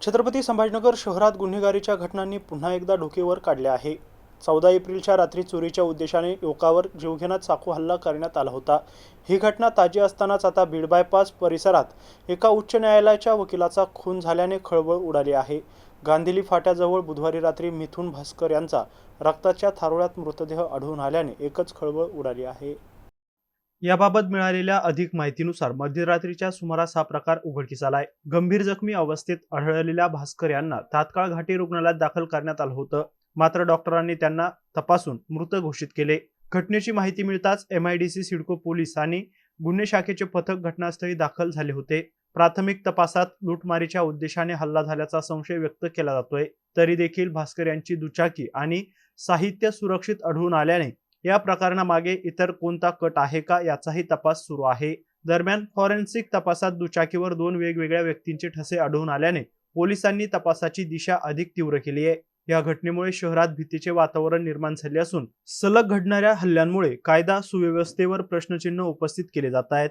छत्रपती संभाजीनगर शहरात गुन्हेगारीच्या घटनांनी पुन्हा एकदा डोके वर काढले आहे। 14 एप्रिलच्या रात्री चोरीच्या उद्देशाने युवकावर जीवघेणा चाकू हल्ला करण्यात आला होता। ही घटना ताजी असतानाच आता बीड बायपास परिसरात एका उच्च न्यायालयाच्या वकिलाचा खून झाल्याने खळबळ उडाली आहे। गांधीली फाट्याजवळ बुधवारी रात्री मिथुन भास्कर यांचा रक्ताच्या थारोळ्यात मृतदेह आढळून आल्याने एकच खळबळ उडाली आहे। याबाबत मिळालेल्या अधिक माहितीनुसार मध्यरात्रीच्या सुमारास हा प्रकार उघडकीस आलाय। गंभीर जखमी अवस्थेत आढळलेल्या भास्कर यांना तात्काळ घाटी रुग्णालयात दाखल करण्यात आलं होतं, मात्र डॉक्टरांनी त्यांना तपासून मृत घोषित केले। घटनेची माहिती मिळताच MIDC सिडको पोलीस आणि गुन्हे शाखेचे पथक घटनास्थळी दाखल झाले होते। प्राथमिक तपासात लूटमारीच्या उद्देशाने हल्ला झाल्याचा संशय व्यक्त केला जातोय। तरी देखील भास्कर यांची दुचाकी आणि साहित्य सुरक्षित आढळून आल्याने या प्रकरणामागे इतर कोणता कट आहे का याचाही तपास सुरू आहे। दरम्यान फॉरेन्सिक तपासात दुचाकीवर 2 वेगवेगळ्या व्यक्तींचे ठसे आढळून आल्याने पोलिसांनी तपासाची दिशा अधिक तीव्र केली आहे। या घटनेमुळे शहरात भीतीचे वातावरण निर्माण झाले असून सलग घडणाऱ्या हल्ल्यांमुळे कायदा सुव्यवस्थेवर प्रश्नचिन्ह उपस्थित केले जात आहेत।